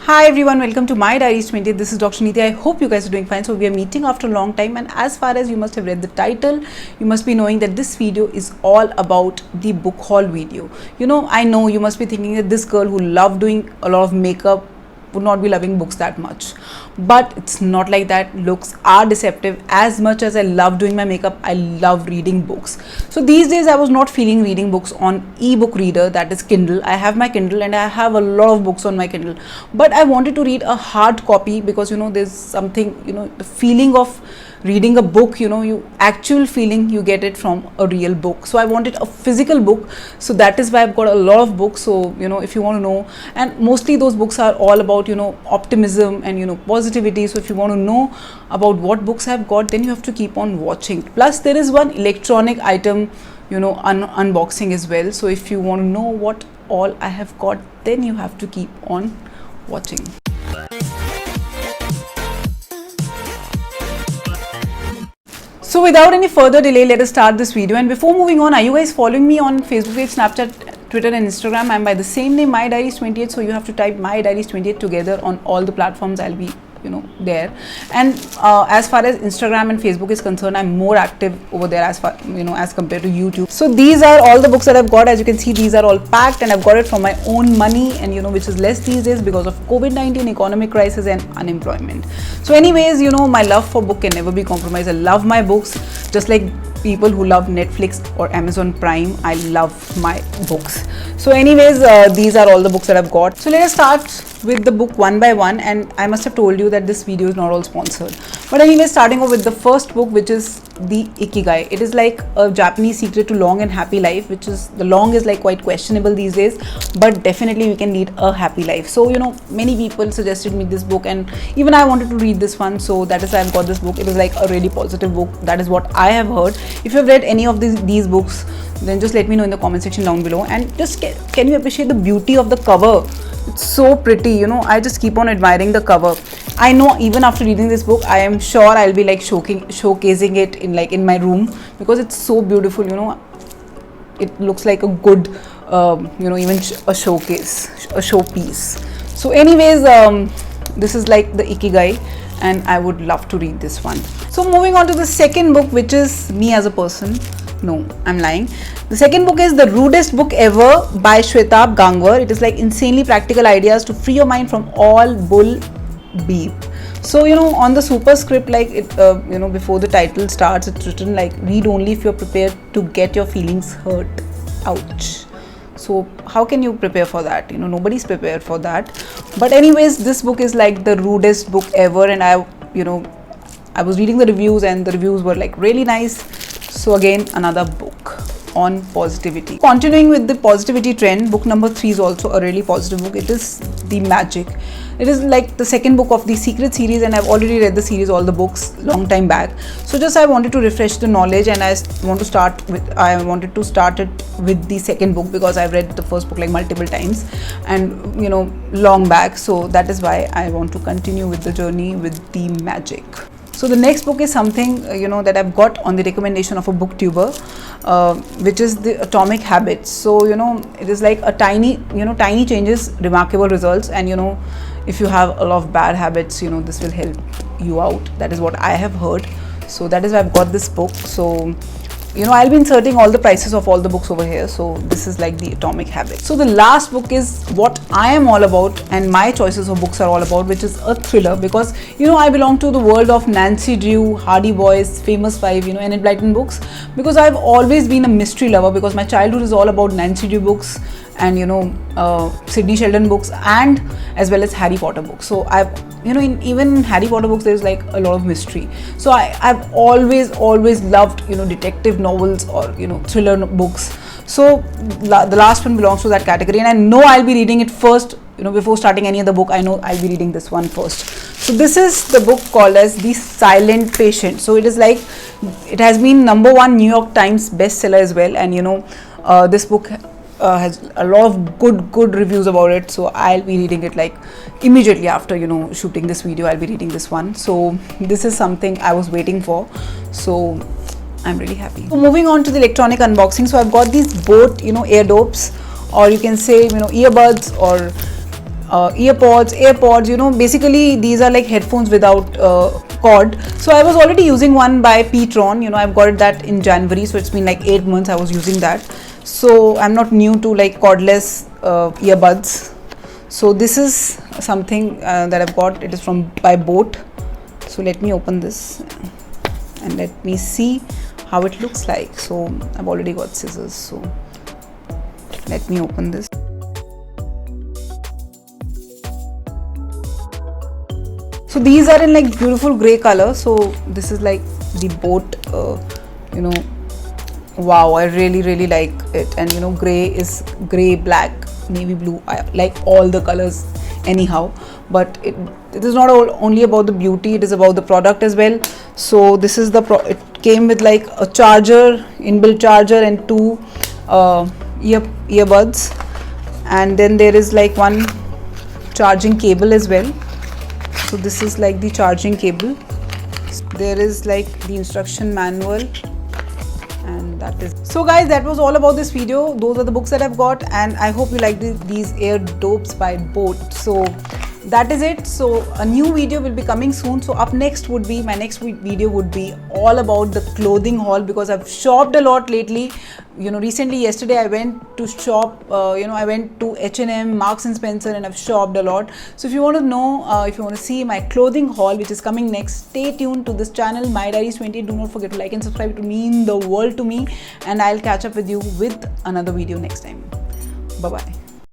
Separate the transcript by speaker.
Speaker 1: Hi everyone, welcome to My Diaries 20. This is Dr. Neeti. I hope you guys are doing fine. So we are meeting after a long time, and as far as you must have read the title, you must be knowing that this video is all about the book haul video. I know you must be thinking that this girl who loved doing a lot of makeup would not be loving books that much, but it's not like that. Looks are deceptive. As much as I love doing my makeup, I love reading books. So these days I was not feeling reading books on ebook reader, that is Kindle. I have my Kindle and I have a lot of books on my Kindle, but I wanted to read a hard copy because there's something, the feeling of reading a book, you actual feeling you get it from a real book. So I wanted a physical book, so that is why I've got a lot of books. So if you want to know, and mostly those books are all about optimism and positivity. So if you want to know about what books I've got, then you have to keep on watching. Plus there is one electronic item unboxing as well. So if you want to know what all I have got, then you have to keep on watching. So without any further delay, let us start this video. And before moving on, are you guys following me on Facebook page, Snapchat, Twitter and Instagram? I'm by the same name, My Diaries 28. So you have to type My Diaries 28 together on all the platforms. I'll be there. And as far as Instagram and Facebook is concerned, I'm more active over there as compared to YouTube. So these are all the books that I've got. As you can see, these are all packed, and I've got it from my own money, and which is less these days because of COVID-19, economic crisis and unemployment. So anyways, my love for book can never be compromised. I love my books just like people who love Netflix or Amazon Prime. I love my books. So anyways, these are all the books that I've got. So let us start with the book one by one, and I must have told you that this video is not all sponsored, but anyway, starting off with the first book, which is the Ikigai. It is like a Japanese secret to long and happy life, which is the long is like quite questionable these days, but definitely we can lead a happy life. So many people suggested me this book, and even I wanted to read this one, so that is why I've got this book. It is like a really positive book, that is what I have heard. If you have read any of these books, then just let me know in the comment section down below. And just can you appreciate the beauty of the cover? It's so pretty, I just keep on admiring the cover. I know even after reading this book, I am sure I'll be like showcasing it in my room because it's so beautiful. It looks like a good even a showpiece. So anyways, this is like the Ikigai, and I would love to read this one. So moving on to the second book, which is Me as a Person. No, I'm lying. The second book is The Rudest Book Ever by Shwetabh Gangwar. It is like insanely practical ideas to free your mind from all bull beep. So on the superscript, like it before the title starts, it's written like, read only if you're prepared to get your feelings hurt. Ouch. So how can you prepare for that? Nobody's prepared for that. But anyways, this book is like the rudest book ever, and I was reading the reviews, and the reviews were like really nice. So again, another book on positivity. Continuing with the positivity trend, book number 3 is also a really positive book. It is The Magic. It is like the second book of the Secret series, and I've already read the series, all the books, long time back. So just I wanted to refresh the knowledge, and I wanted to start it with the second book because I've read the first book like multiple times and long back. So that is why I want to continue with the journey with The Magic. So the next book is something that I've got on the recommendation of a booktuber, which is The Atomic Habits. So it is like a tiny changes, remarkable results, and if you have a lot of bad habits, this will help you out. That is what I have heard. So that is why I've got this book. So I'll be inserting all the prices of all the books over here. So this is like The Atomic Habits. So the last book is what I am all about, and my choices of books are all about, which is a thriller, because I belong to the world of Nancy Drew, Hardy Boys, Famous Five, Enid Blyton books, because I've always been a mystery lover, because my childhood is all about Nancy Drew books and Sidney Sheldon books, and as well as Harry Potter books. So I've even in Harry Potter books there's like a lot of mystery. So I've always loved detective novels or thriller books. So the last one belongs to that category, and I know I'll be reading it first. Before starting any other book, I know I'll be reading this one first. So this is the book called as The Silent Patient. So it is like, it has been #1 New York Times bestseller as well, and this book has a lot of good reviews about it. So I'll be reading it like immediately after shooting this video. I'll be reading this one. So this is something I was waiting for. So I'm really happy. So moving on to the electronic unboxing. So I've got these both ear dopes, or you can say earbuds, or earpods, AirPods, you know, basically these are like headphones without cord. So I was already using one by Petron, you know, I've got that in January, so it's been like 8 months I was using that. So I'm not new to like cordless earbuds. So this is something that I've got. It is from by Boat. So let me open this and let me see how it looks like. So I've already got scissors, so let me open this. So these are in like beautiful grey color. So this is like the Boat, you know, wow, I really like it. And you know, grey is grey, black, navy blue, I like all the colors anyhow. But it is not only about the beauty, it is about the product as well. So this is the it came with like a charger, inbuilt charger, and two earbuds, and then there is like one charging cable as well. So this is like the charging cable. There is like the instruction manual, and that is so guys, that was all about this video. Those are the books that I've got, and I hope you like these Air Dopes by Boat. So that is it. So a new video will be coming soon. So up next would be my next video would be all about the clothing haul, because I've shopped a lot lately. You know, recently yesterday I went to shop, you know, I went to H&M, Marks and Spencer, and I've shopped a lot. So if you want to know, if you want to see my clothing haul, which is coming next, stay tuned to this channel, My Diaries 28. Do not forget to like and subscribe. It would mean the world to me, and I'll catch up with you with another video next time. Bye bye.